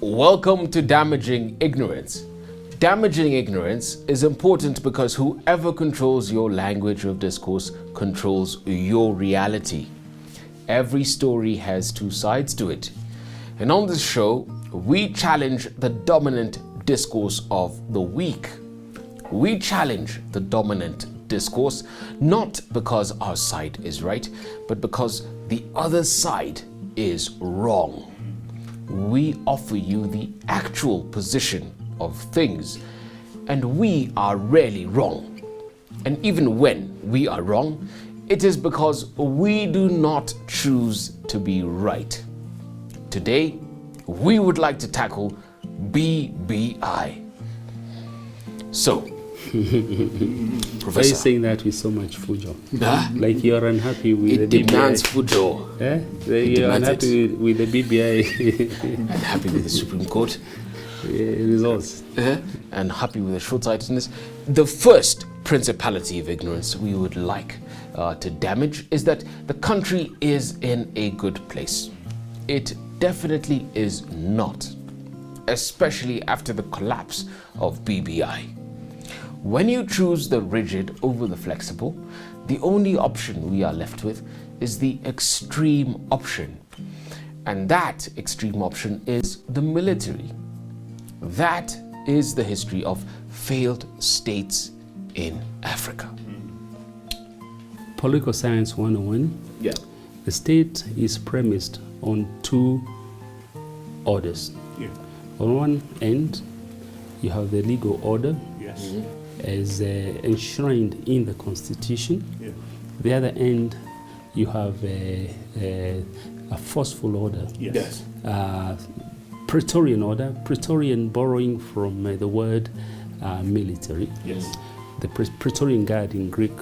Welcome to Damaging Ignorance. Damaging ignorance is important because whoever controls your language of discourse controls your reality. Every story has two sides to it. And on this show, we challenge the dominant discourse of the weak. We challenge the dominant discourse not because our side is right, but because the other side is wrong. We offer you the actual position of things, and we are rarely wrong. And even when we are wrong, it is because we do not choose to be right. Today, we would like to tackle BBI. So, Professor. Why are you saying that with so much fujo? Huh? Like you're unhappy with It the demands BBI. fujo. You're demands unhappy with the BBI And happy with the Supreme Court. results. And happy with the short-sightedness. The first principality of ignorance we would like to damage is that the country is in a good place. It definitely is not, especially after the collapse of BBI. When you choose the rigid over the flexible, the only option we are left with is the extreme option. And that extreme option is the military. That is the history of failed states in Africa. Political Science 101. Yeah. The state is premised on two orders. Yeah. On one end, you have the legal order Yes. as enshrined in the Constitution. Yeah. The other end, you have a forceful order. Yes. Praetorian order, Praetorian borrowing from the word military, Yes. the Praetorian Guard in Greek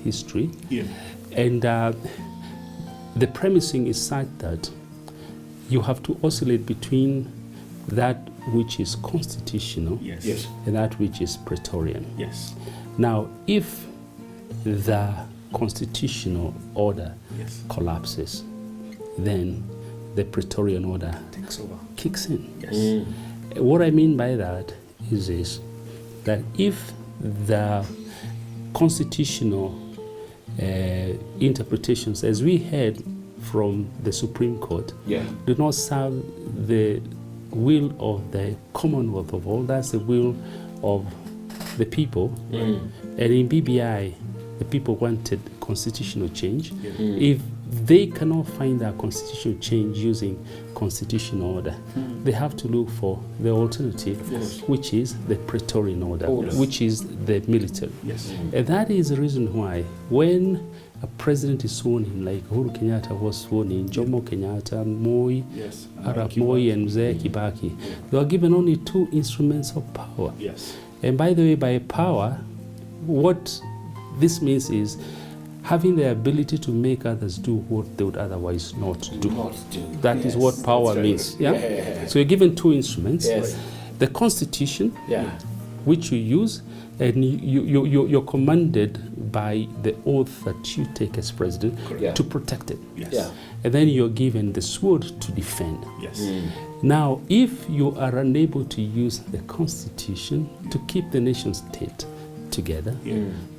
history. Yeah. And the premising is such that you have to oscillate between that which is constitutional Yes. Yes. and that which is Praetorian. Yes. Now, if the constitutional order Yes. collapses, then the Praetorian order Takes over. kicks in. Yes. What I mean by that is this, that if the constitutional interpretations, as we heard from the Supreme Court, Yeah. do not serve the will of the Commonwealth of all, that's the will of the people. And in BBI, the people wanted constitutional change. If they cannot find that constitutional change using constitutional order, they have to look for the alternative, which is the Praetorian order, which is the military. Yes. And that is the reason why when a president is sworn in, like Uhuru Kenyatta was sworn in, Jomo Kenyatta, Moi, Yes. Arap Moi, and Mzee Kibaki, they were given only two instruments of power. Yes. And by the way, by power, what this means is having the ability to make others do what they would otherwise not do. That is what power means. Yeah? So you're given two instruments. Yes. The Constitution, Yeah. which you use, and you're commanded by the oath that you take as president Yeah. to protect it. Yes. Yeah. And then you're given the sword to defend. Yes. Now, if you are unable to use the Constitution to keep the nation state together,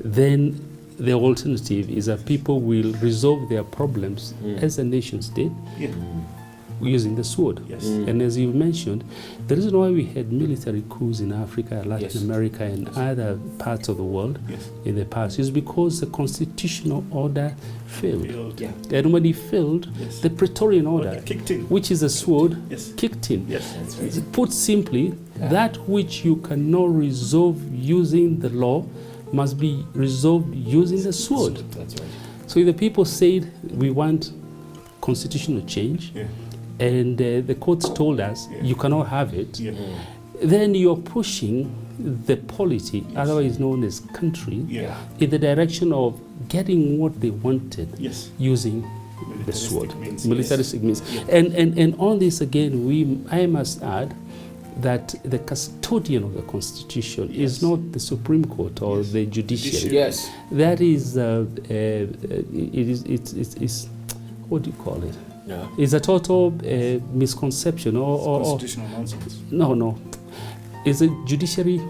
then the alternative is that people will resolve their problems as a nation state Yeah. using the sword. Yes. And as you mentioned, the reason why we had military coups in Africa, Latin Yes. America, and other parts of the world Yes. in the past is because the constitutional order failed. Failed. Yeah. And when it failed, Yes. the Praetorian order, Order kicked in. which is a sword, Yes. kicked in. Yes. Put simply, that which you cannot resolve using the law must be resolved using the sword. That's right. So if the people said we want constitutional change, Yeah. and the courts told us Yeah. you cannot have it, Yeah. then you're pushing the polity, otherwise known as country, Yeah. in the direction of getting what they wanted Yes. using the sword. Militaristic means, Militaristic means. Yeah. And on this again, I must add that the custodian of the Constitution Yes. is not the Supreme Court or Yes. the judiciary. Yes. That is, it's what do you call it? Yeah. is a total misconception or Constitutional nonsense. no. It's a judiciary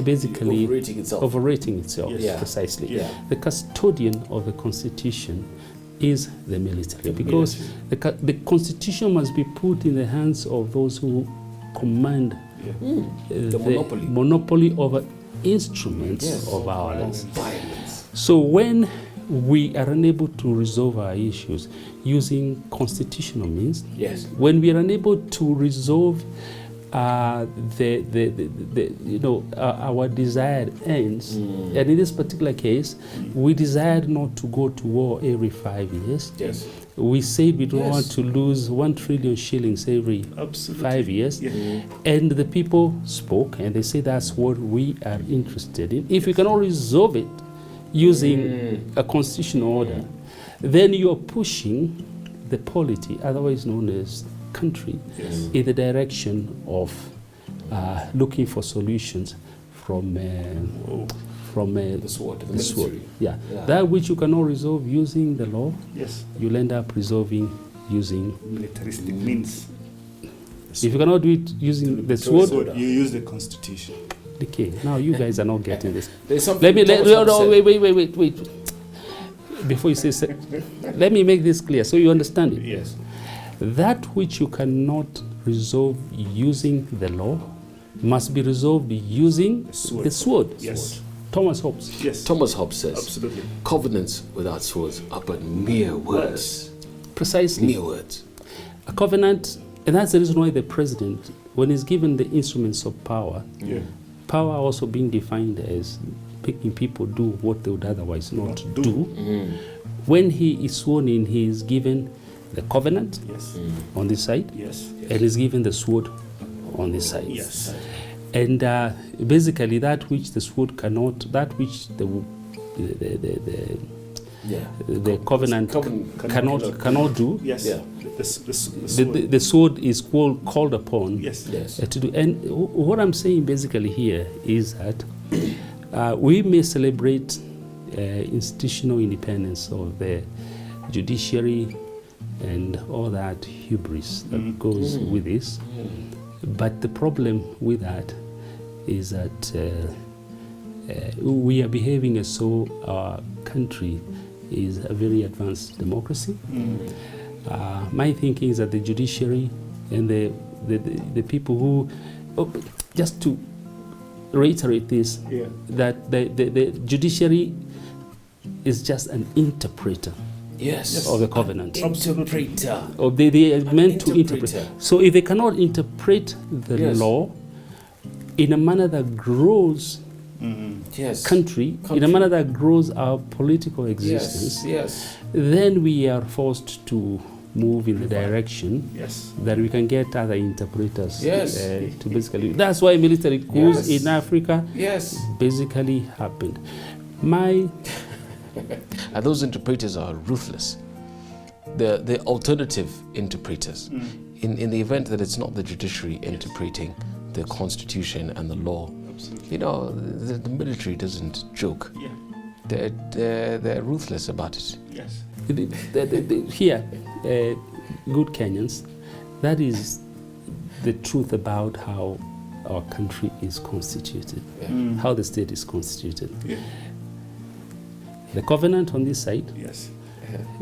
basically Overrating itself. Yes. Yeah. precisely. Yeah. The custodian of the constitution is the military, because the constitution must be put in the hands of those who command Yeah. The monopoly. monopoly over instruments Yes. of violence. Violence. So when we are unable to resolve our issues using constitutional means, Yes. when we are unable to resolve our desired ends, and in this particular case, we desired not to go to war every 5 years. Yes. We said we don't Yes. want to lose 1 trillion shillings every Absolutely. 5 years. Yeah. And the people spoke and they say that's what we are interested in. If we cannot resolve it using a constitutional order, then you are pushing the polity, otherwise known as country, Yes. in the direction of looking for solutions from The sword. The the sword. military. Yeah. Yeah. That which you cannot resolve using the law, Yes. you'll end up resolving using. Militaristic means. If you cannot do it using the sword, You use the constitution. okay. Now you guys are not getting this. There's something Let me Thomas Hobbes said. wait. Before you say, let me make this clear so you understand it. Yes. That which you cannot resolve using the law must be resolved using sword. the sword. Yes. Thomas Hobbes. Yes. Thomas Hobbes says, Absolutely. covenants without swords are but mere words. Precisely. Mere words. A covenant, and that's the reason why the president, when he's given the instruments of power, Yeah. power also being defined as making people do what they would otherwise not do. When he is sworn in, he is given the covenant Yes. on this side, Yes. and is given the sword on this side. Yes. And basically, that which the sword cannot, that which the Yeah. covenant cannot do, Yes. Yeah. The sword. the sword is called upon Yes. Yes. to do. And what I'm saying basically here is that we may celebrate institutional independence of the judiciary and all that hubris that goes with this. But the problem with that is that we are behaving as though our country is a very advanced democracy. My thinking is that the judiciary and the people who, just to reiterate this, Yeah. that the judiciary is just an interpreter Yes. of the covenant. Interpreter. Or they are meant to interpret. Interpreter. So if they cannot interpret the Yes. law in a manner that grows Yes. country, in a manner that grows our political Yes. existence, Yes. then we are forced to move in the direction Yes. that we can get other interpreters Yes. to basically. That's why military coups Yes. in Africa Yes. basically happened. And those interpreters are ruthless. The alternative interpreters, in the event that it's not the judiciary interpreting the constitution and the law, Absolutely. you know, the military doesn't joke. Yeah. They're ruthless about it. Yes. Here, good Kenyans, that is the truth about how our country is constituted, how the state is constituted. Yeah. The covenant on this side, Yes.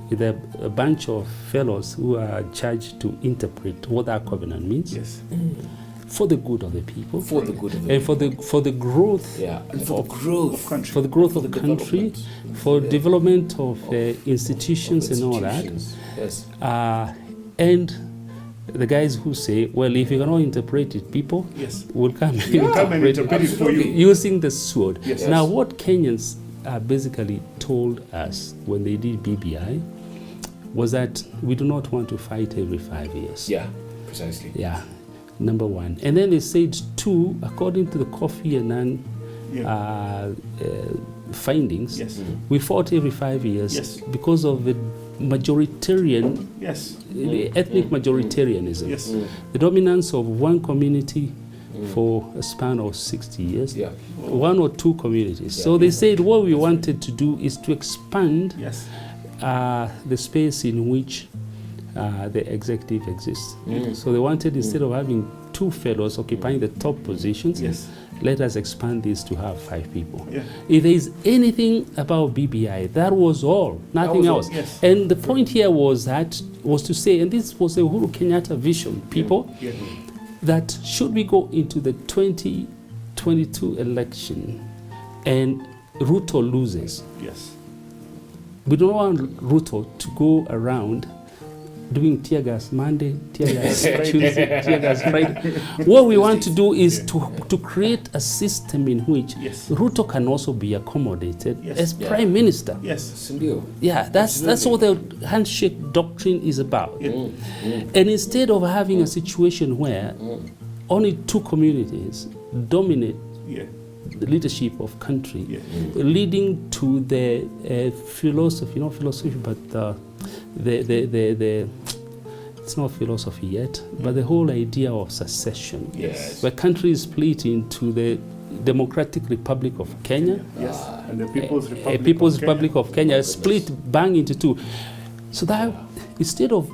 with a bunch of fellows who are charged to interpret what that covenant means Yes. for the good of the people, For the good of the and for the growth, yeah, and for the growth. Country. for the growth For of the the country, development. for Yeah. development of institutions and all that. Institutions. Yes. And the guys who say, well, if you cannot interpret it, people Yes. will come and Come and interpret interpret it for you. using the sword. Yes. Now, what Kenyans basically told us when they did BBI was that we do not want to fight every 5 years. Yeah, precisely. Yeah, number one. And then they said, two, according to the Kofi Annan Yeah. findings, Yes. we fought every 5 years Yes. because of the majoritarian, Yes. the ethnic majoritarianism, Yes. the dominance of one community for a span of 60 years, Yeah. one or two communities. Yeah. So they said what we wanted to do is to expand Yes. the space in which the executive exists. So they wanted, instead of having 2 fellows occupying the top positions, Yes. let us expand this to have 5 people. Yeah. If there is anything about BBI, that was all, nothing was all, else. yes. And the point here was to say, and this was the Uhuru Kenyatta vision, people, Yeah. that should we go into the 2022 election and Ruto loses, Yes. we don't want Ruto to go around doing tear gas Monday, tear gas Tuesday, tear gas Friday. What we want to do is to create a system in which Yes. Ruto can also be accommodated Yes. as Yeah. Prime Minister. Yes. Sindio. Yeah, that's what the handshake doctrine is about. Yeah. And instead of having a situation where only 2 communities dominate Yeah. the leadership of country, Yeah. leading to the philosophy, not philosophy, but the it's not philosophy yet, but the whole idea of secession, Yes. where country is split into the Democratic Republic of Kenya, Yes. And the People's Republic. People's of Kenya. Republic of Kenya, split bang into 2. So that instead of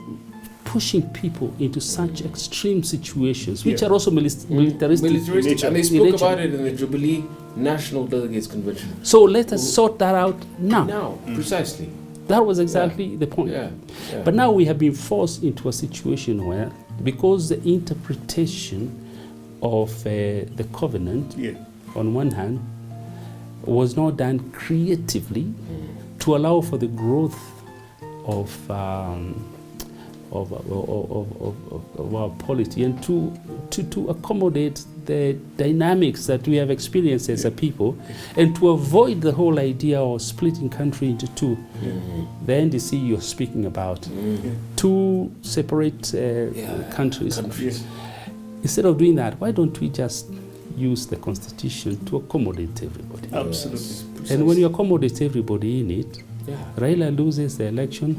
pushing people into such extreme situations, which Yeah. are also militaristic. Militaristic. And they in spoke nature. about it in the Jubilee National Delegates Convention. So let us sort that out now. Now, precisely. That was exactly the point. Yeah. Yeah. But now we have been forced into a situation where, because the interpretation of the covenant, Yeah. on one hand, was not done creatively to allow for the growth of our polity and to accommodate the dynamics that we have experienced as a people, and to avoid the whole idea of splitting country into 2. The NDC you're speaking about, 2 separate countries. Countries. Instead of doing that, why don't we just use the constitution to accommodate everybody? Absolutely. And when you accommodate everybody in it, Yeah. Raila loses the election,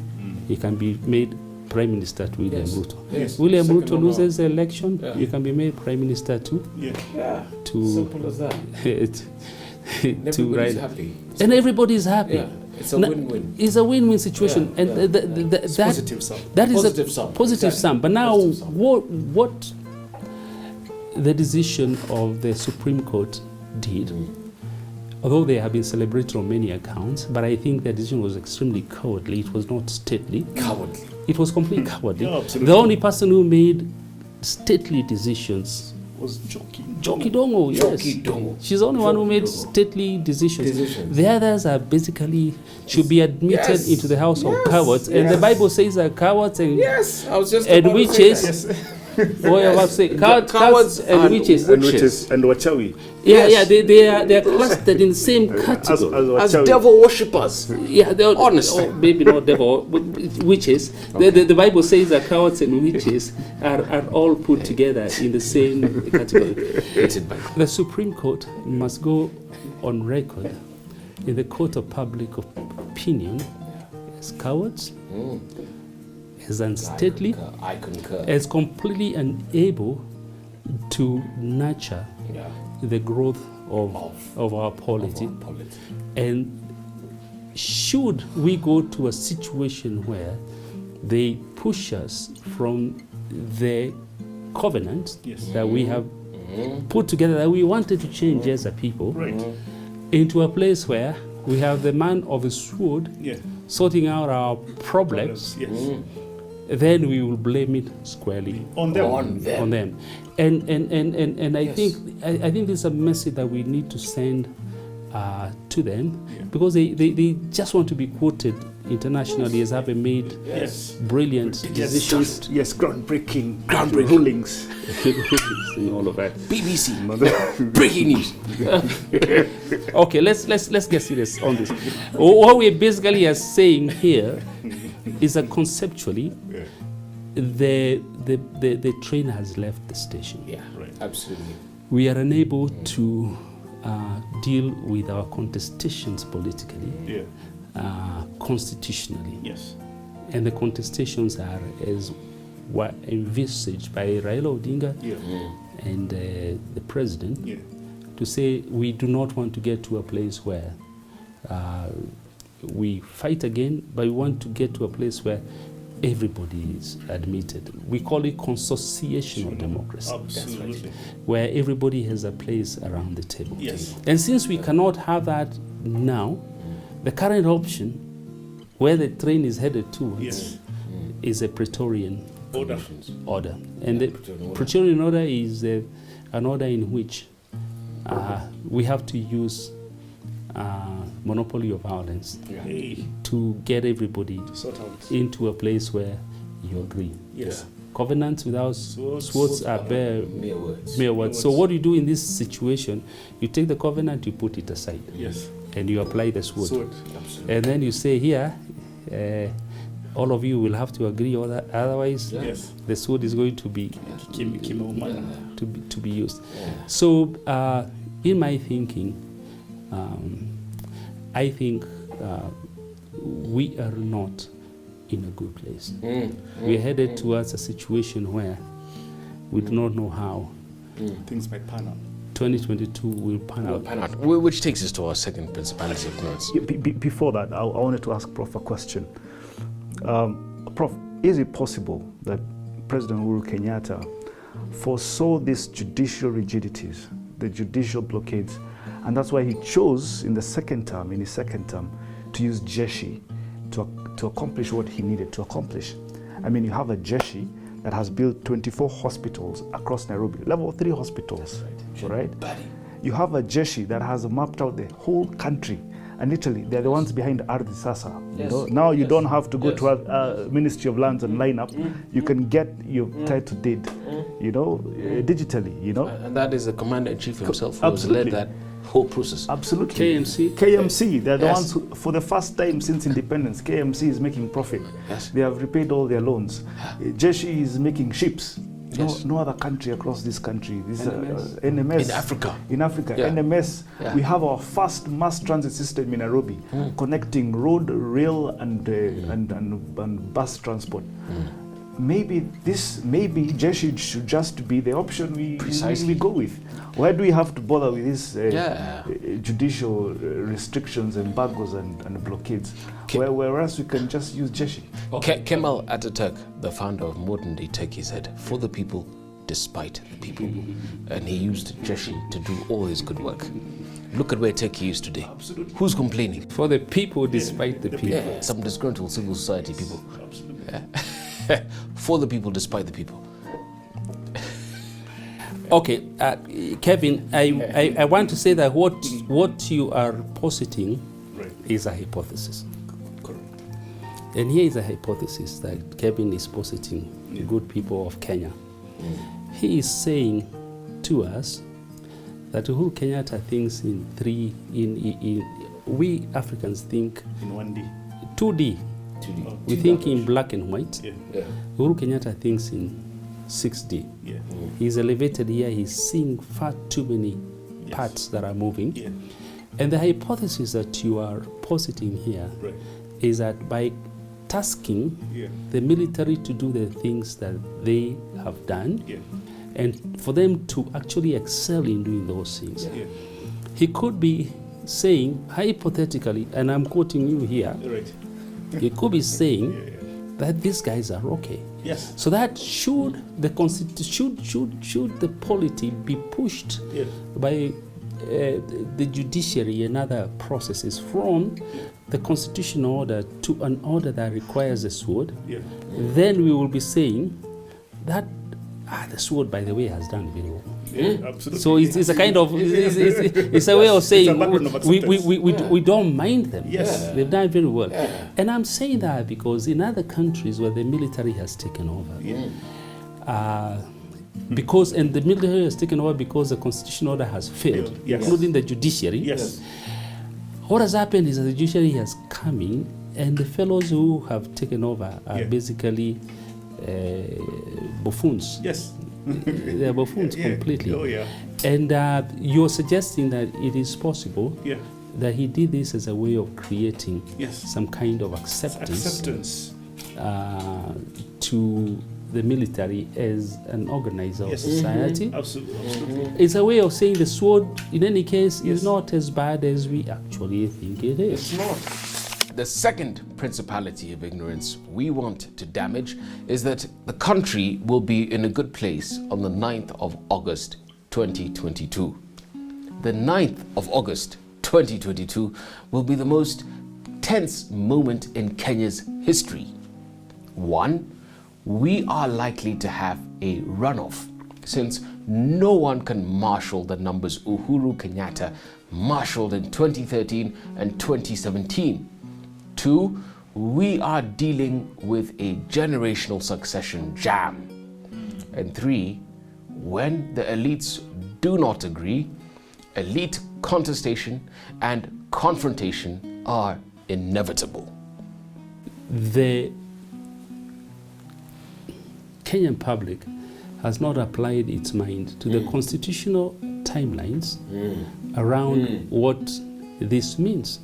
he can be made Prime Minister to William Yes. Ruto. Yes. William Second Ruto one loses the election, Yeah. he can be made Prime Minister to Yeah. Yeah. to Simple as that. to Everybody's Raila. happy. And everybody's happy. Yeah. It's a No, win-win. It's a win-win situation, Yeah, and yeah. It's that positive sum. that is Positive a sum. positive Exactly. sum. But now, Positive sum. what the decision of the Supreme Court did, although they have been celebrated on many accounts, but I think the decision was extremely cowardly. It was not stately. Cowardly. It was completely cowardly. Yeah, absolutely. The only person who made stately decisions, Was joking. Joki Dongo, yes. Joki Dongo. She's the only one who Joki made Dongo. stately decisions. Decisions. The others are basically should be admitted Yes. into the house of Yes. cowards. And the Yes. Bible says that cowards and Yes, I was just And about to say witches. that. what you about to say, Cowards cowards and and witches. And witches. And Wachawi. Yeah, Yes. yeah, they are clustered in the same As category. As Wachawi. devil worshippers. Yeah, they're Honestly. oh, maybe not devil, but witches. The Bible says that cowards and witches are all put together in the same category. Hated by The Supreme Court must go on record in the court of public opinion as cowards, as unstately, I concur. as completely unable to nurture Yeah. the growth of our polity. Polity. And should we go to a situation where they push us from the covenant Yes. that we have put together, that we wanted to change as a people, Right. into a place where we have the man of the sword Yeah. sorting out our problems, Yes. then we will blame it squarely On them. On them. on them. And I Yes. I think this is a message that we need to send to them, Yeah. because they just want to be quoted internationally as having made Yes. brilliant Yes. decisions. Yes. Groundbreaking. Groundbreaking. Rulings. and all of that. BBC. Breaking news. Okay, let's get serious on this. What we basically are saying here is that conceptually, Yeah. the train has left the station. Yeah, Right. absolutely. We are unable to deal with our contestations politically, Yeah. constitutionally. Yes. And the contestations are as were envisaged by Raila Odinga Yeah. and the president, Yeah. to say we do not want to get to a place where we fight again, but we want to get to a place where everybody is admitted. We call it consociational democracy, Absolutely. where everybody has a place around the table. Yes. And since we cannot have that now, the current option, where the train is headed towards, Yes. is a Praetorian Order. And the Praetorian order is an order in which we have to use monopoly of violence Hey. to get everybody Sort out. into a place where you agree. Yes. Covenants without swords are bare Mere words. mere words. So what you do in this situation, you take the covenant, you put it aside, Yes. and you apply the sword. Absolutely. And then you say here, all of you will have to agree, or otherwise Yes. the sword is going to be Kim to be used. So in my thinking, I think we are not in a good place. We're headed towards a situation where we do not know how Things might pan out. 2022 will pan out. Which takes us to our second principality of ignorance. Before that, I wanted to ask Prof a question. Prof, is it possible that President Uhuru Kenyatta foresaw these judicial rigidities, the judicial blockades, and that's why he chose in his second term, to use Jeshi to accomplish what he needed to accomplish? I mean, you have a Jeshi that has built 24 hospitals across Nairobi, level 3 hospitals, right? You have a Jeshi that has mapped out the whole country, and literally they're the ones behind Ardhi Sasa. You know? Now you don't have to go to a Ministry of Lands and line up. You can get your title deed, digitally, And that is the commander-in-chief himself who has led that whole process. Absolutely. KMC, they're the ones who, for the first time since independence, KMC is making profit. Yes. They have repaid all their loans. Jeshi is making ships. Yes. No other country across this country. This NMS. NMS. In Africa. Yeah. NMS. Yeah. We have our first mass transit system in Nairobi, connecting road, rail, and bus transport. Maybe Jeshi should just be the option we go with. Why do we have to bother with these judicial restrictions, embargoes, and blockades? Whereas we can just use Jeshi. Kemal Ataturk, the founder of modern day Turkey, said, "For the people, despite the people." And he used Jeshi to do all his good work. Look at where Turkey is today. Absolutely. Who's complaining? For the people, despite the people. Yeah, some disgruntled civil society people. For the people, despite the people. Okay, Kevin, I want to say that what you are positing is a hypothesis. Correct. And here is a hypothesis that Kevin is positing, the good people of Kenya. He is saying to us that Uhuru Kenyatta thinks we Africans think In 1D. 2D. We think in black and white. Yeah. Uhuru Kenyatta thinks in 6D. Yeah. He's elevated here, he's seeing far too many parts that are moving. Yeah. And the hypothesis that you are positing here is that by tasking the military to do the things that they have done, and for them to actually excel in doing those things, he could be saying, hypothetically, and I'm quoting you here, he could be saying that these guys are okay. Yes. So that should the should the polity be pushed by the judiciary and other processes from the constitutional order to an order that requires a sword, then we will be saying that the sword, by the way, has done very well. Yeah, absolutely. So it's a kind of it's a way of saying we don't mind them. Yes. They've done very well. And I'm saying that because in other countries where the military has taken over, because the military has taken over because the constitutional order has failed, including the judiciary. Yes. What has happened is that the judiciary has come in, and the fellows who have taken over are basically buffoons. Yes. They are buffoons completely. Oh, yeah. And you're suggesting that it is possible that he did this as a way of creating some kind of acceptance to the military as an organizer of society. Absolutely. It's a way of saying the sword, in any case, is not as bad as we actually think it is. It's not. The second principality of ignorance we want to damage is that the country will be in a good place on the 9th of August 2022. The 9th of August 2022 will be the most tense moment in Kenya's history. One, we are likely to have a runoff, since no one can marshal the numbers Uhuru Kenyatta marshaled in 2013 and 2017. Two, we are dealing with a generational succession jam. And three, when the elites do not agree, elite contestation and confrontation are inevitable. The Kenyan public has not applied its mind to the constitutional timelines around what this means.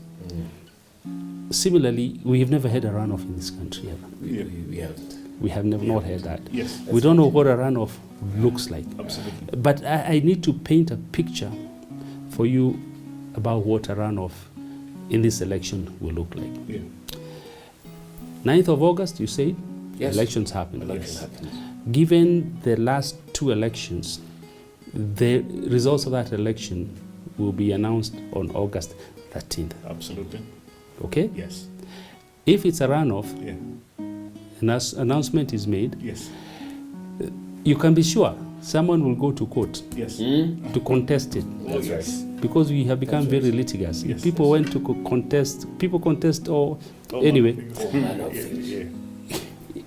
Similarly, we have never had a runoff in this country ever. We haven't. We have never not had that. Yes. We don't know what a runoff looks like. Absolutely. But I need to paint a picture for you about what a runoff in this election will look like. Yeah. 9th of August, you said? Yes. Elections happened. Election happens. Given the last two elections, the results of that election will be announced on August 13th. Absolutely. Okay? Yes. If it's a runoff, Yeah. an announcement is made, Yes. you can be sure someone will go to court Yes. to contest it, That's right. because we have become That's right. very litigious. Yes, People yes. went to contest, people contest, or All anyway, things. All manner of Yeah, things. yeah.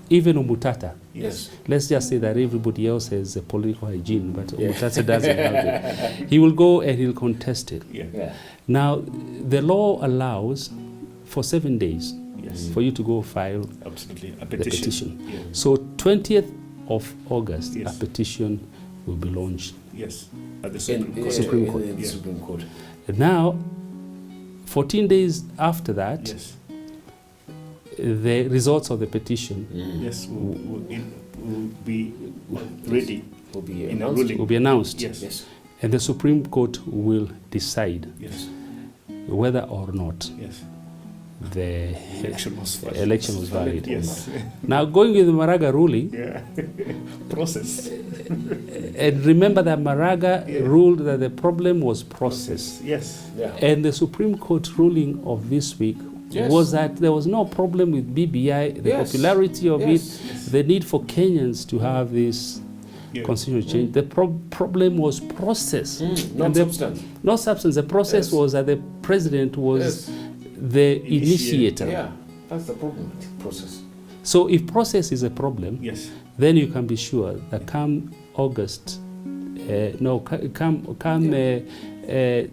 even Umutata. Yes. Let's just say that everybody else has a political hygiene, but Umutata doesn't have it. He will go and he'll contest it. Yeah. Yeah. Now, the law allows for 7 days Yes. for you to go file Absolutely. A the petition. petition. Yeah. So 20th of August, Yes. a petition will be launched. Yes. At the In, Supreme Court. Supreme Court. In the Yeah. Supreme Court. Now, 14 days after that, Yes. the results of the petition Yes. Will be ready Will be in a announced. ruling. will be announced, Yes. Yes. and the Supreme Court will decide Yes. whether or not Yes. the Election was valid. election was valid. Yes. Now, going with the Maraga ruling, Yeah. Process. and remember that Maraga Yeah. ruled that the problem was process. Yes. Yeah. And the Supreme Court ruling of this week Yes. was that there was no problem with BBI, the Yes. popularity of Yes. it, the need for Kenyans to have this Yeah. constitutional change. The problem was process, Not And the- substance. not substance. The process Yes. was that the president was Yes. the Initiate. initiator. Yeah. That's the problem with the process. So if process is a problem, Yes. then you can be sure that come August,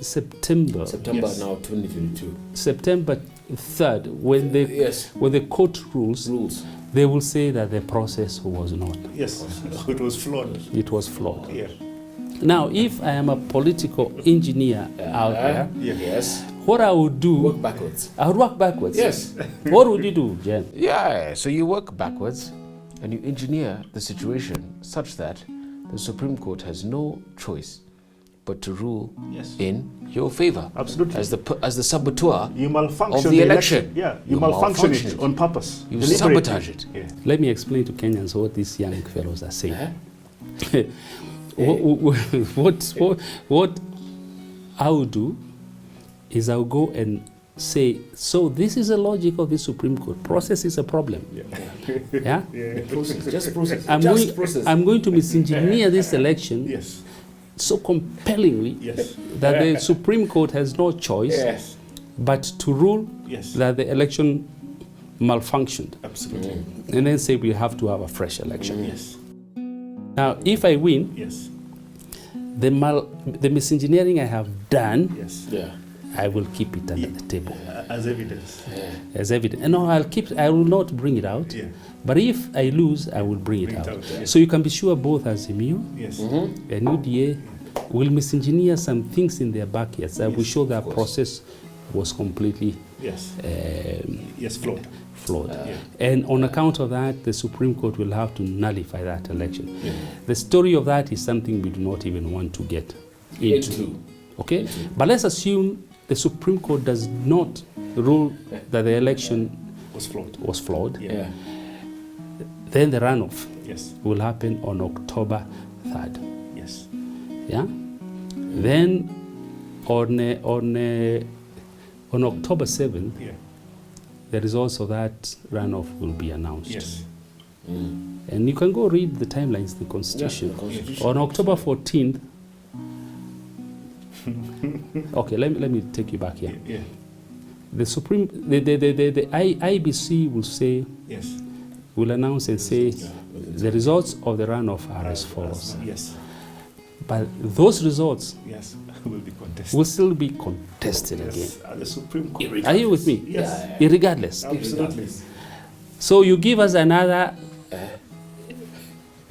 September, September Yes. now 2022. September 3rd, when Yes. the court rules, Rules. they will say that the process was not. Yes. It was flawed. It was flawed. Yeah. Now, if I am a political engineer out there, Yeah. Yes. what I would do, Work backwards. I would work backwards. Yes. What would you do, Jen? Yeah. So you work backwards and you engineer the situation such that the Supreme Court has no choice but to rule Yes. in your favor. Absolutely. As the saboteur, You malfunction Of the election. Yeah, you You malfunction malfunction it it. on purpose. you deliberately. sabotage it. Yeah. Let me explain to Kenyans what these young fellows are saying. Huh? What I will do is I'll go and say, so this is the logic of the Supreme Court. Process is a problem. Yeah? Process. Just process. I'm going to misengineer this election Yes. so compellingly Yes. that the Supreme Court has no choice Yes. but to rule Yes. that the election malfunctioned, Absolutely. and then say we have to have a fresh election. Yes. Now, if I win, Yes. the misengineering I have done, Yes. Yeah. I will keep it under the table As evidence. as evidence. And no, I will not bring it out. Yeah. But if I lose, I will bring it Bring it out. out, yeah. So you can be sure both Azimio Yes. and UDA will misengineer some things in their backyards that will Yes, show that of course. process was completely Yes. um, Yes. Flawed. flawed. Yeah. And on account of that, the Supreme Court will have to nullify that election. Yeah. The story of that is something we do not even want to get into. Okay? But let's assume the Supreme Court does not ruled that the election Was flawed. was flawed. Yeah. Then the runoff Yes. will happen on October 3rd. Yes. Yeah. Then on October 7th, Yeah. the results of that runoff will be announced. Yes. And you can go read the timelines, the Constitution. Yeah, the Constitution. On October 14th, okay, let me take you back here. Yeah. The Supreme, the IBC will say, Yes. will announce and say the results of the runoff are as follows. Yes. But those results Yes. Will be contested. will still be contested again. Yes. At the Supreme Court. Are you with me? Yes. Irregardless. Absolutely. So you give us another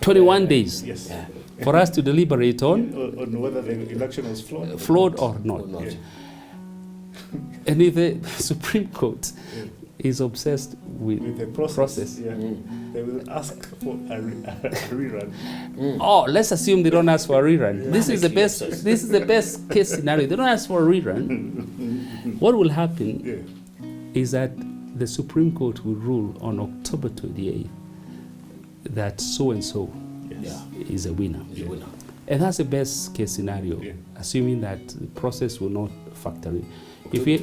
21 days Yes. for us to deliberate on, On whether the election was flawed. flawed or not. Yeah. And if the Supreme Court is obsessed with With the process. process. Yeah. They will ask for a rerun. Oh, let's assume they don't ask for a rerun. This is the Makes best. sense. This is the best case scenario. They don't ask for a rerun. What will happen Yeah. is that the Supreme Court will rule on October 28th that so and so Yes. is a winner, The winner. and that's the best case scenario, Yeah. assuming that the process will not factor in. If we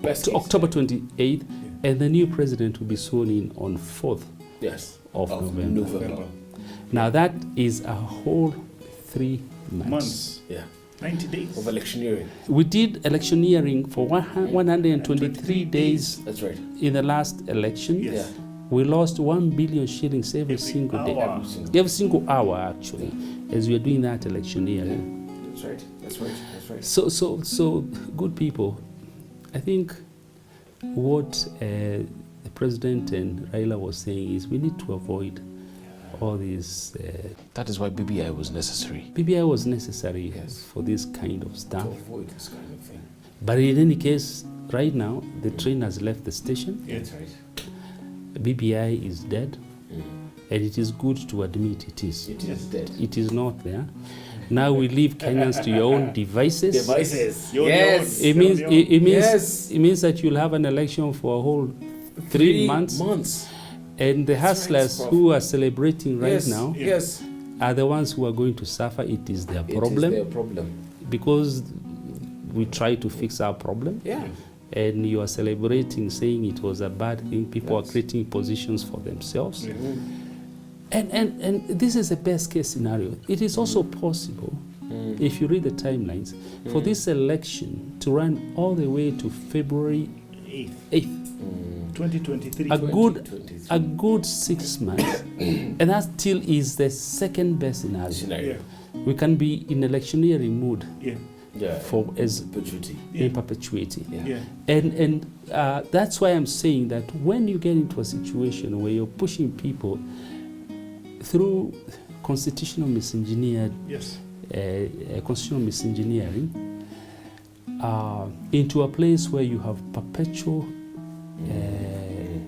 Best to case. October 28th, and the new president will be sworn in on 4th Yes. of November. November. Now that is a whole 3 months. Months. Yeah. 90 days. Of electioneering. We did electioneering for 123 days That's right. in the last election. Yes. Yeah. We lost 1 billion shillings every single day. hour. Every single hour, actually, as we are doing that electioneering. That's right. That's right. That's right. So, good people, I think what the president and Raila was saying is we need to avoid all these. That is why BBI was necessary. BBI was necessary Yes. for this kind of stuff. To avoid this kind of thing. But in any case, right now, the train has left the station. Yeah. That's right. BBI is dead, and it is good to admit it is. It is dead. It is not there. Now we leave Kenyans to your own devices. Devices. You're Yes. It means You're it means Yes. it means that you'll have an election for a whole 3 months, and the That's right, hustlers Prof. who are celebrating right Yes. now Yes. are the ones who are going to suffer. It is their It is problem their problem. because we try to fix our problem, Yeah. and you are celebrating, saying it was a bad thing. People Yes. are creating positions for themselves. Yeah. And this is the best case scenario. It is also possible, if you read the timelines, for this election to run all the way to February 8th. 8th. 2023. A good 6 months, and that still is the second best scenario. Scenario. Yeah. We can be in electioneering mood Yeah. Yeah. for as Perpetuity. in perpetuity. Yeah. Yeah. And that's why I'm saying that when you get into a situation where you're pushing people through constitutional misengineered, Yes. constitutional misengineering, into a place where you have perpetual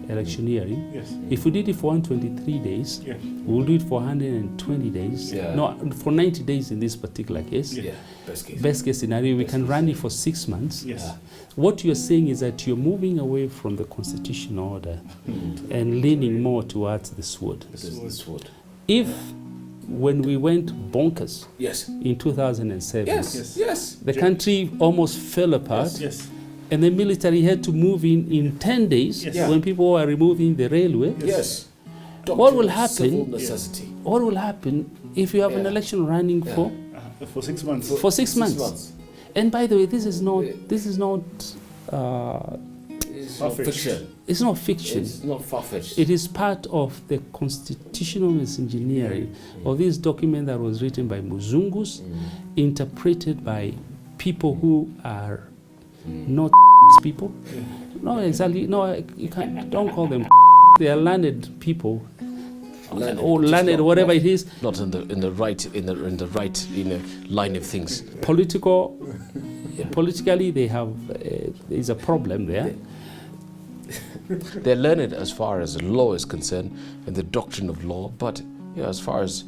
electioneering. Yes. If we did it for 123 days, Yeah. we'll do it for 120 days. Yeah. No, for 90 days in this particular case. Yeah. Yeah. Best case. Best case scenario, we can run it for 6 months. Yes. What you're saying is that you're moving away from the constitutional order and leaning more towards the sword. This is the sword. If, when we went bonkers Yes. in 2007, Yes. Yes. Yes. the country almost fell apart, Yes. and the military had to move in 10 days Yes. Yeah. when people were removing the railway. Yes. What will Doctrine of happen- Civil necessity. What will happen if you have an Yeah. election running Yeah. for 6 months. for 6 months? And by the way, this is not It's not Far-fetched. fiction. it's not fiction. It's not far-fetched. It is part of the constitutional misengineering of this document that was written by Muzungus, interpreted by people who are not people. No, exactly. No, you can't. Don't call them. They are learned people, Learned, or which is learned, not- whatever it is. Not in the right line of things. Politically, they have there's a problem there. They're learned as far as law is concerned and the doctrine of law, but as far as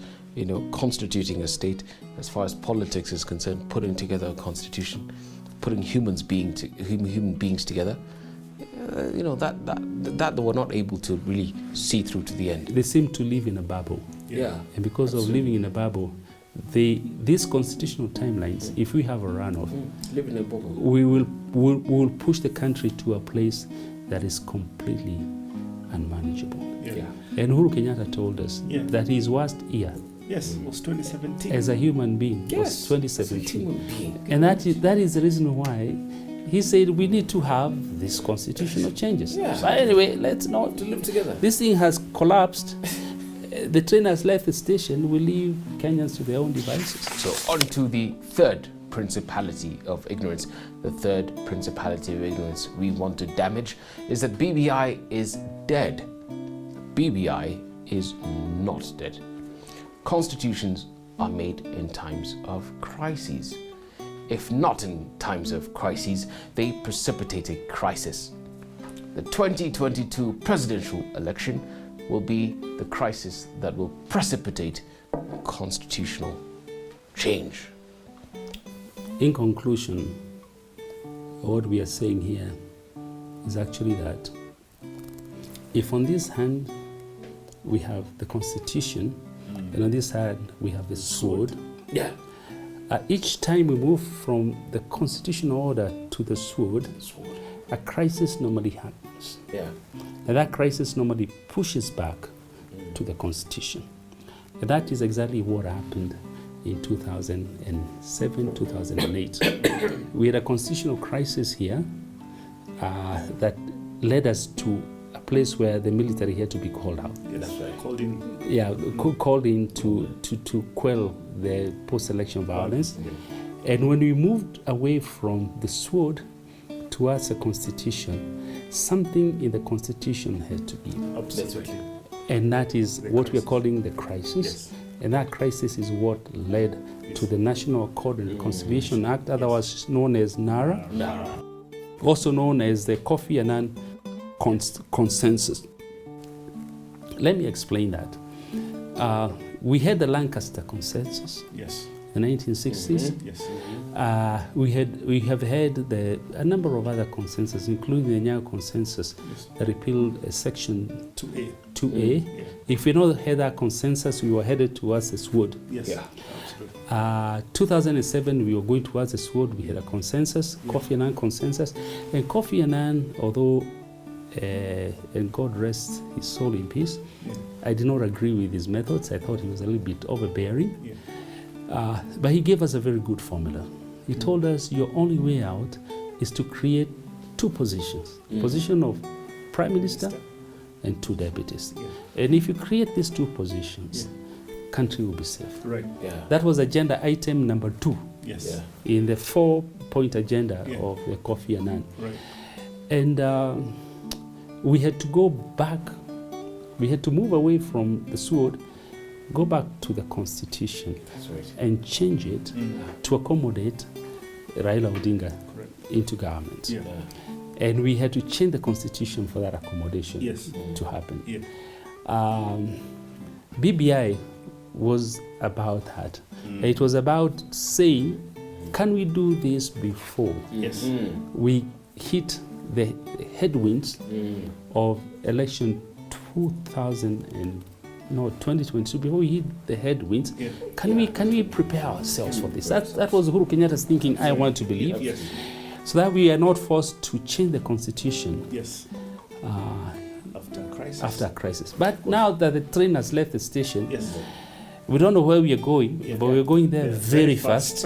constituting a state, as far as politics is concerned, putting together a constitution, putting human beings together, that they were not able to really see through to the end. They seem to live in a bubble. Yeah. And because of living in a bubble, these constitutional timelines, if we have a runoff, Live in a bubble. we will push the country to a place that is completely unmanageable. Yeah. And Uhuru Kenyatta told us Yeah. that his worst year Yes, it was 2017. as a human being was As a 2017. human being. And that is the reason why he said we need to have these constitutional changes. Yeah. But anyway, let's not. To live together. This thing has collapsed. The train has left the station. We leave Kenyans to their own devices. So on to the third principality of ignorance. The third principality of ignorance we want to damage is that BBI is dead. BBI is not dead. Constitutions are made in times of crises. If not in times of crises, they precipitate a crisis. The 2022 presidential election will be the crisis that will precipitate constitutional change. In conclusion, what we are saying here is actually that if on this hand we have the Constitution, and on this hand we have the sword, Yeah. each time we move from the constitutional order to the sword, a crisis normally happens. Yeah. And that crisis normally pushes back to the Constitution. And that is exactly what happened in 2007, 2008. We had a constitutional crisis here that led us to a place where the military had to be called out. Yes, That's right. called in. Yeah, called in to quell the post-election violence. And when we moved away from the sword towards a constitution, something in the constitution had to give. Absolutely. And that is The what we are crisis. calling the crisis. Yes. And that crisis is what led to the National Accord and Reconciliation Act, otherwise known as NARA, also known as the Kofi Annan Consensus. Let me explain that. We had the Lancaster Consensus Yes. in the 1960s. Yes. We have had a number of other consensus, including the Nyayo Consensus, Yes. that repealed Section 2A. 2A. Yeah. If we not had that consensus, we were headed towards the sword. Yes. Yeah. Absolutely. 2007, we were going towards the sword. We had a consensus, Kofi Annan consensus. And Kofi Annan, although, and God rest his soul in peace, Yeah. I did not agree with his methods. I thought he was a little bit overbearing. Yeah. But he gave us a very good formula. He told us your only way out is to create two positions, position of Prime Minister and two deputies. Yeah. And if you create these two positions, country will be safe. Right. Yeah. That was agenda item number 2 Yes. Yeah. in the 4-point agenda Yeah. of the Kofi Annan. Right. And we had to go back, we had to move away from the sword, go back to the Constitution That's right. and change it to accommodate Raila Odinga Correct. into government. Yeah. And we had to change the Constitution for that accommodation Yes. to happen. Yeah. BBI was about that. It was about saying, can we do this before Yes. we hit the headwinds of election 2022, before we hit the headwinds? Yeah. Can we prepare ourselves for this? That was Uhuru Kenyatta's thinking, I want to believe, Yes. so that we are not forced to change the constitution Yes. After crisis. after a crisis. But now that the train has left the station, Yes. we don't know where we are going, Yeah. but we're going there Yeah, very fast.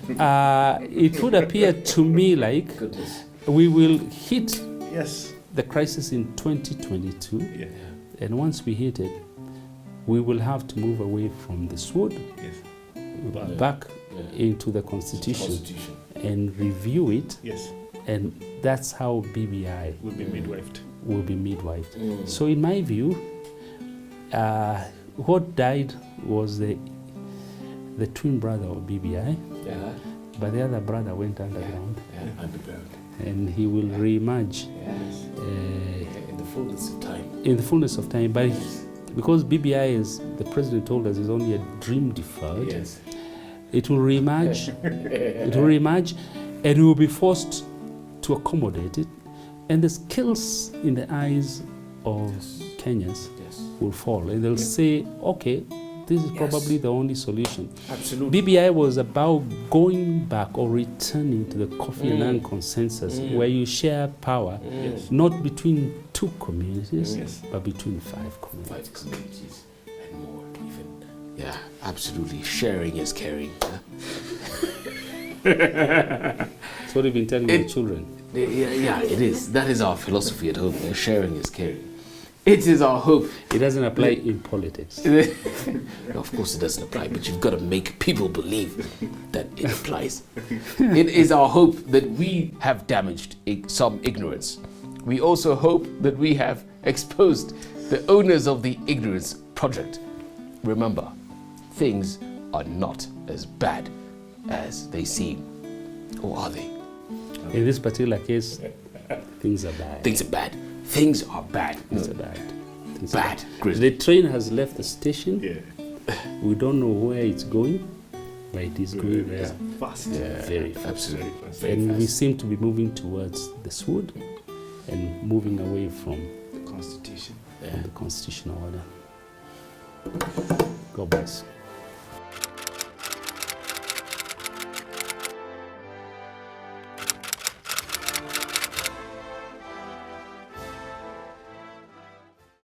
It would appear to me like Goodness. we will hit Yes. the crisis in 2022, Yeah. and once we hit it, we will have to move away from the sword Yes. back Yeah. into the constitution Constitution. and review it, Yes. and that's how BBI Will be midwifed. will be midwifed. So in my view, what died was the twin brother of BBI, Yeah. but the other brother went underground, Yeah. Underground. and he will re-emerge Yes. In the fullness of time. in the fullness of time. But because BBI, as the president told us, is only a dream deferred, Yes. it will re-emerge. It will re-emerge, and we will be forced to accommodate it. And the skills in the eyes of Kenyans Yes. will fall. And they'll say, okay, this is probably the only solution. Absolutely. BBI was about going back or returning to the Kofi Annan consensus, where you share power, not between 2 communities, but between 5 communities. 5 communities and more even. Yeah, absolutely. Sharing is caring. That's what we've been telling the children. Yeah, it is. That is our philosophy at home. Sharing is caring. It is our hope. It doesn't apply in politics. No, of course it doesn't apply, but you've got to make people believe that it applies. It is our hope that we have damaged some ignorance. We also hope that we have exposed the owners of the ignorance project. Remember, things are not as bad as they seem. Or are they? In this particular case, things are bad. Things are bad. Things are bad. Things are bad. Things are Bad. Grizzly. The train has left the station. Yeah. We don't know where it's going, but it is going there. Fast. Very fast. Absolutely. And we seem to be moving towards the SWOOD and moving away from The Constitution. the constitutional order. God bless.